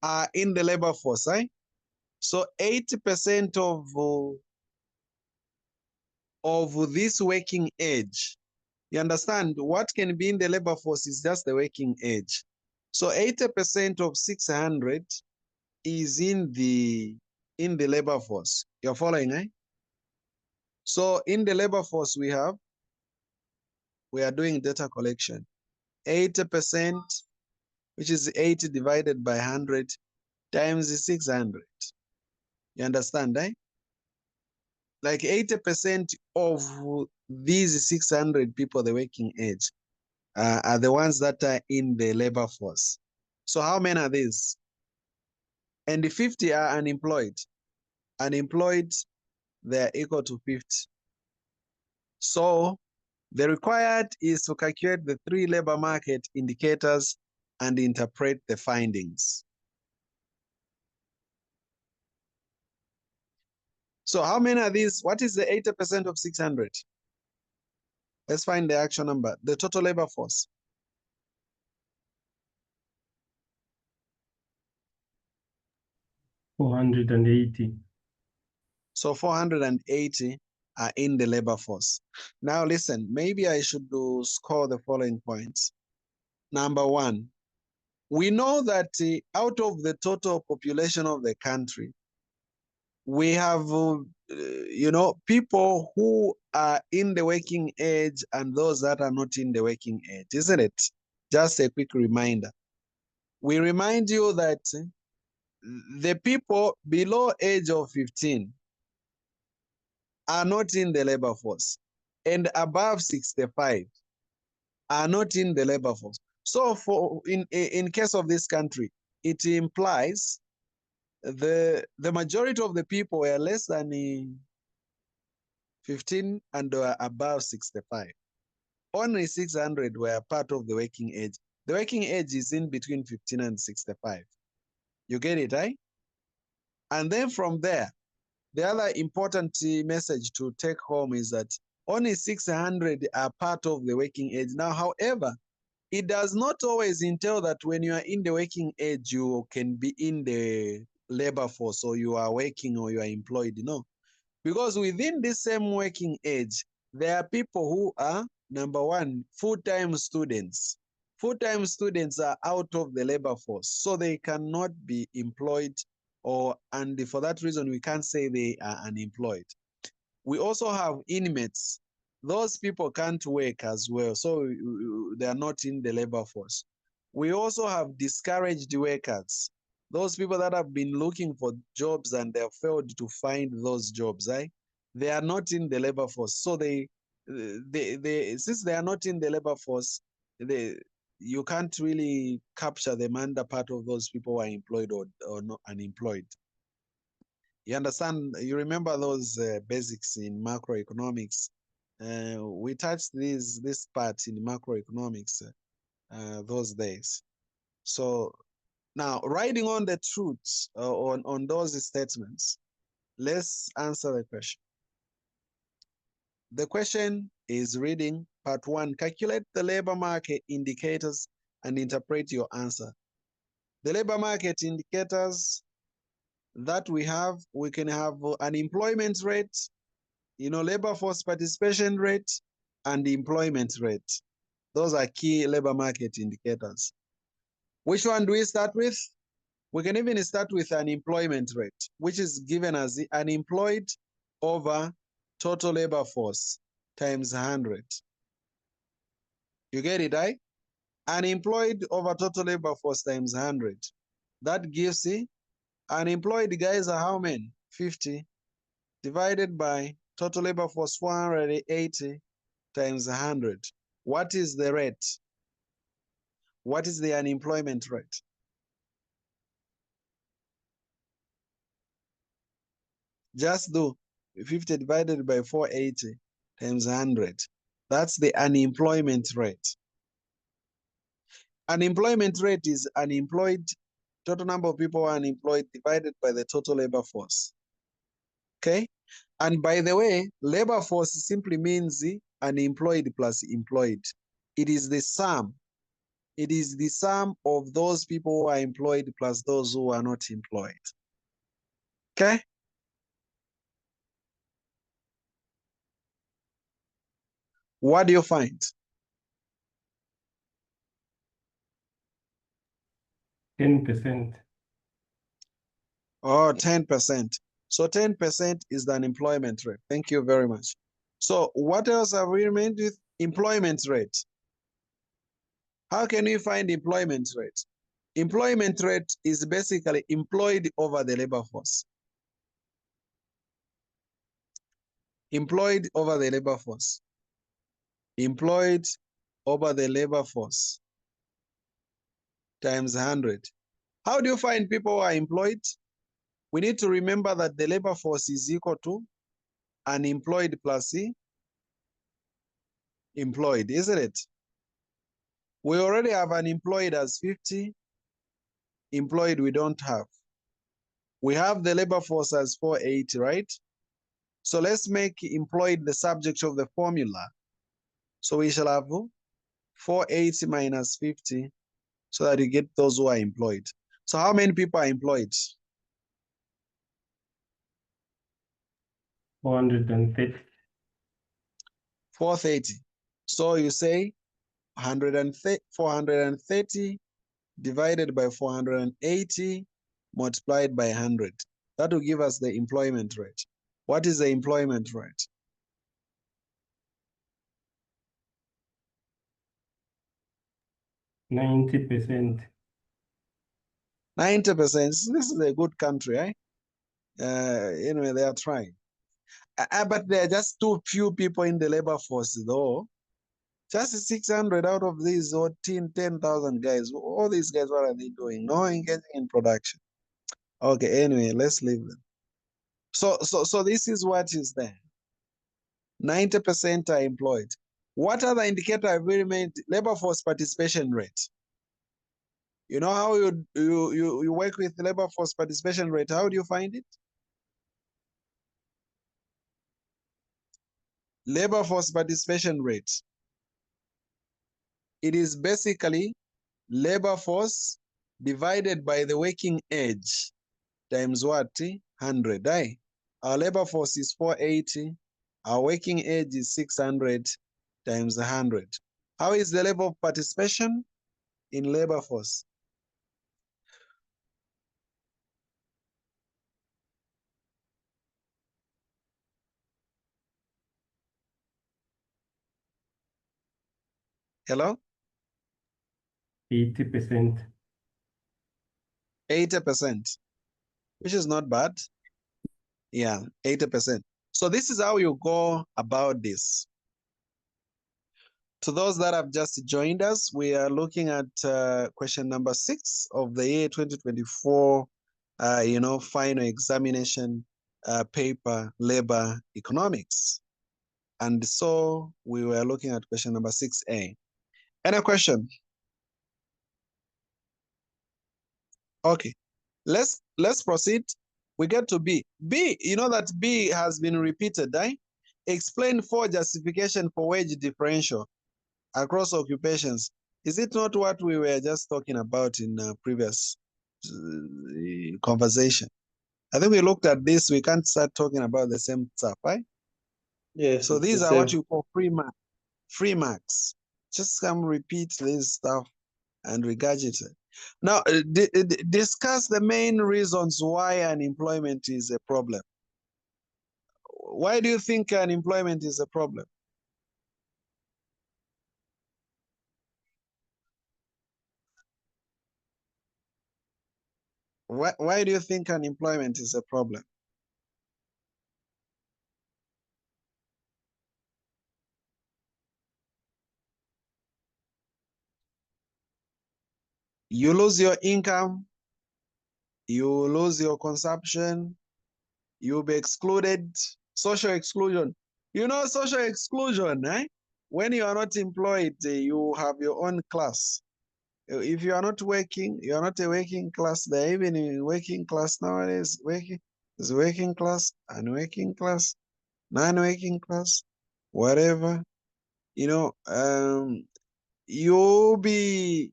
are in the labor force, right? So 80% of this working age, you understand, what can be in the labor force is just the working age. So 80% of 600 is in the labor force. You're following, eh? So in the labor force we are doing data collection. 80%, which is 80 divided by 100 times 600. You understand, eh? Like 80% of these 600 people, the working age, are the ones that are in the labor force. So how many are these? And the 50 are unemployed. Unemployed, they are equal to 50. So the required is to calculate the 3 labor market indicators and interpret the findings. So how many are these? What is the 80% of 600? Let's find the actual number, the total labor force. $480. So 480 are in the labor force. Now listen, maybe I should score the following points. Number 1, we know that out of the total population of the country, we have, people who are in the working age and those that are not in the working age, isn't it? Just a quick reminder. We remind you that the people below age of 15, are not in the labor force, and above 65 are not in the labor force. So for in case of this country, it implies the majority of the people were less than 15 and were above 65. Only 600 were part of the working age. The working age is in between 15 and 65. You get it, right? And then from there, the other important message to take home is that only 600 are part of the working age. Now, however, it does not always entail that when you are in the working age, you can be in the labor force, or you are working, or you are employed. No, because within this same working age, there are people who are, number one, full-time students. Full-time students are out of the labor force, so they cannot be employed, and for that reason, we can't say they are unemployed. We also have inmates. Those people can't work as well, so they are not in the labor force. We also have discouraged workers. Those people that have been looking for jobs and they have failed to find those jobs, they are not in the labor force. So since they are not in the labor force, you can't really capture them under part of those people who are employed or not unemployed. You understand? You remember those basics in macroeconomics? We touched this part in macroeconomics those days. So now, riding on the truths on those statements, let's answer the question. The question is reading part 1, calculate the labor market indicators and interpret your answer. The labor market indicators that we can have unemployment rate, labor force participation rate, and employment rate. Those are key labor market indicators. Which one do we start with? We can even start with unemployment rate, which is given as the unemployed over total labor force times 100. You get it, right? Unemployed over total labor force times 100. That gives the unemployed guys are how many? 50 divided by total labor force 480 times 100. What is the rate? What is the unemployment rate? Just do 50 divided by 480 times 100. That's the unemployment rate. Unemployment rate is unemployed, total number of people unemployed divided by the total labor force. Okay? And by the way, labor force simply means unemployed plus employed. It is the sum. It is the sum of those people who are employed plus those who are not employed. Okay? What do you find? 10%. Oh, 10%. So 10% is the unemployment rate. Thank you very much. So what else have we remained with? Employment rate. How can we find employment rate? Employment rate is basically employed over the labor force. Employed over the labor force. Employed over the labor force times 100. How do you find people who are employed? We need to remember that the labor force is equal to unemployed plus employed, isn't it? We already have unemployed as 50. Employed we don't have. We have the labor force as 480, right? So let's make employed the subject of the formula. So we shall have 480 minus 50 so that you get those who are employed. So how many people are employed? 430. 430. So you say 430 divided by 480 multiplied by 100. That will give us the employment rate. What is the employment rate? %90. 90%. This is a good country, eh? Anyway, they are trying. But there are just too few people in the labor force, though. Just 600 out of these, or 10,000 guys. All these guys, what are they doing? No engaging in production. Okay, anyway, let's leave them. So this is what is there. 90% are employed. What other indicator have we made? Labor force participation rate. You know how you work with labor force participation rate? How do you find it? Labor force participation rate. It is basically labor force divided by the working age times what? 100. Our labor force is 480. Our working age is 600 times 100. How is the level of participation in labor force? Hello? 80%. 80%, which is not bad. Yeah, 80%. So this is how you go about this. To those that have just joined us, we are looking at question number 6 of the year 2024, final examination paper, labor economics. And so we were looking at question number 6A. Any question? Okay, let's proceed. We get to B. B, you know that B has been repeated, right? Explain 4 justification for wage differential across occupations. Is it not what we were just talking about in previous conversation? I think we looked at this. We can't start talking about the same stuff, right? Yes. So it's these the are what same. you call free marks. Just come repeat this stuff and regurgitate. Now, discuss the main reasons why unemployment is a problem. Why do you think unemployment is a problem? Why do you think unemployment is a problem? You lose your income, you lose your consumption, you'll be excluded, social exclusion. You know social exclusion, eh? When you are not employed, you have your own class. If you are not working, you are not a working class. They're even in working class nowadays. There's working class, unworking class, non-working class, whatever. You'll be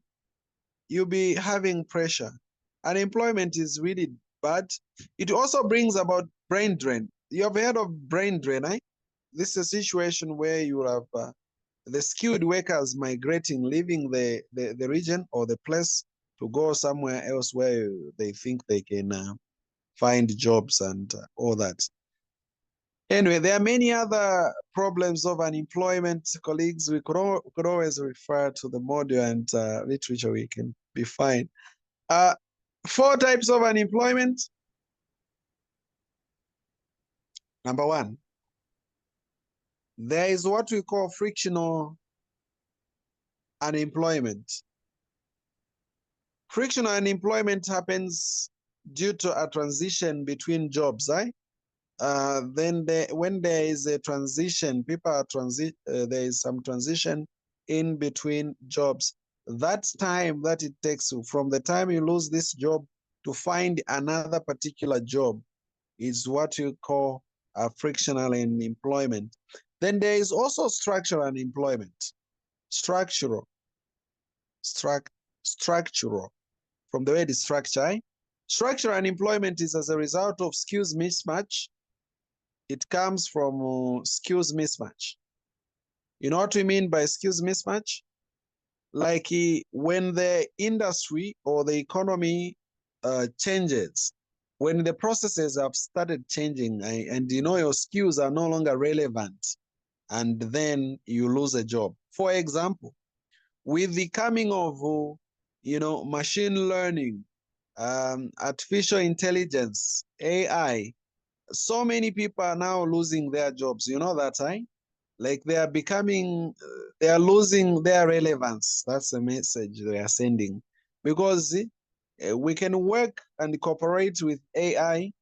having pressure. Unemployment is really bad. It also brings about brain drain. You have heard of brain drain, eh? This is a situation where you have the skilled workers migrating, leaving the region or the place to go somewhere else where they think they can find jobs and all that. Anyway, there are many other problems of unemployment, colleagues. We could always refer to the module and literature. We can be fine. 4 types of unemployment. Number 1, there is what we call frictional unemployment. Frictional unemployment happens due to a transition between jobs, right? When there is a transition, there is some transition in between jobs. That time that it takes you from the time you lose this job to find another particular job is what you call a frictional unemployment. Then there is also structural unemployment. Structural, from the word structure. Structural unemployment is as a result of skills mismatch. It comes from skills mismatch. You know what we mean by skills mismatch? Like when the industry or the economy changes, when the processes have started changing and your skills are no longer relevant, and then you lose a job. For example, with the coming of machine learning, artificial intelligence, AI, so many people are now losing their jobs. You know that, right? Like they are becoming, they are losing their relevance. That's the message they are sending. Because we can work and cooperate with AI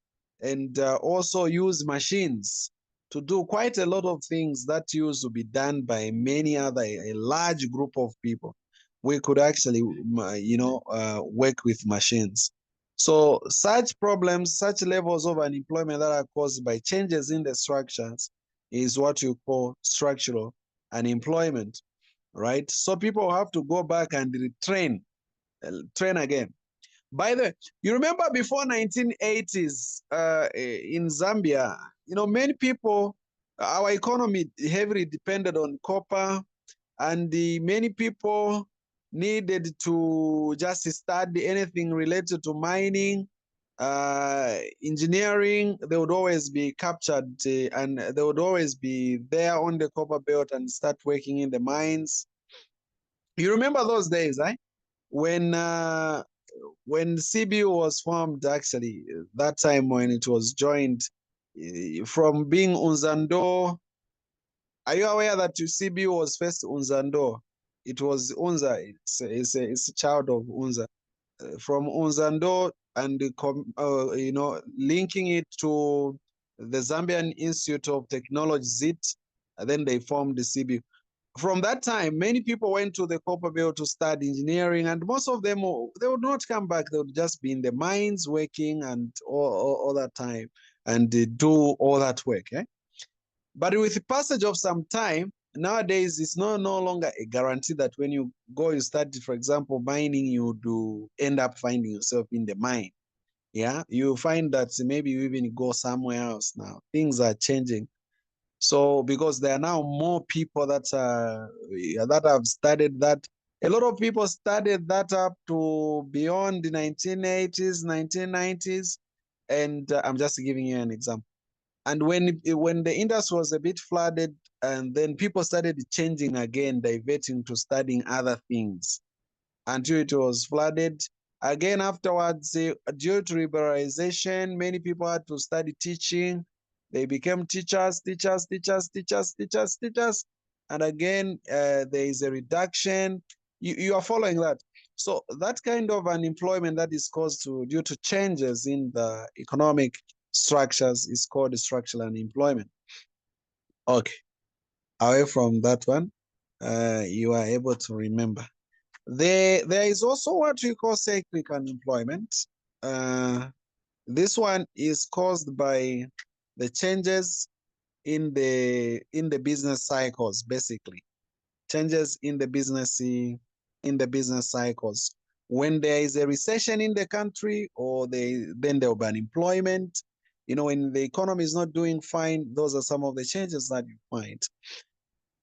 and also use machines to do quite a lot of things that used to be done by many other, a large group of people. We could actually, work with machines. So such problems, such levels of unemployment that are caused by changes in the structures is what you call structural unemployment, right? So people have to go back and retrain, train again. By the way, you remember before 1980s in Zambia, many people, our economy heavily depended on copper, and many people needed to just study anything related to mining, engineering. They would always be captured and they would always be there on the copper belt and start working in the mines. You remember those days, right? When CBU was formed, actually, that time when it was joined from being Unzando. Are you aware that CBU was first Unzando? It was Unza, it's a child of Unza. From Unzando and, linking it to the Zambian Institute of Technology, ZIT, and then they formed the CBU. From that time, many people went to the copper belt to study engineering, and most of them, they would not come back. They would just be in the mines working and all that time and do all that work. But with the passage of some time, nowadays it's no longer a guarantee that when you go, you study, for example, mining, you do end up finding yourself in the mine. Yeah, you find that maybe you even go somewhere else now. Things are changing. So because there are now more people that have studied that. A lot of people studied that up to beyond the 1980s, 1990s, and I'm just giving you an example. And when the industry was a bit flooded, and then people started changing again, diverting to studying other things until it was flooded. Again, afterwards, due to liberalization, many people had to study teaching. They became teachers. And again, there is a reduction. You are following that. So that kind of unemployment that is caused due to changes in the economic structures is called structural unemployment. Okay. Away from that one, you are able to remember. There is also what we call cyclic unemployment. This one is caused by the changes in the business cycles, basically. Changes in the business cycles. When there is a recession in the country, or then there will be unemployment. When the economy is not doing fine, those are some of the changes that you find.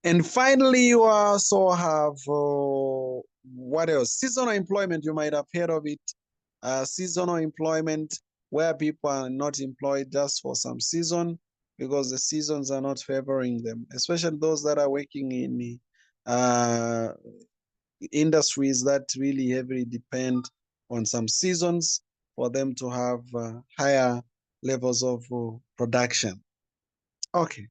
And finally, you also have what else? Seasonal employment. You might have heard of it. Seasonal employment, where people are not employed just for some season because the seasons are not favoring them, especially those that are working in industries that really heavily depend on some seasons for them to have higher levels of production. Okay.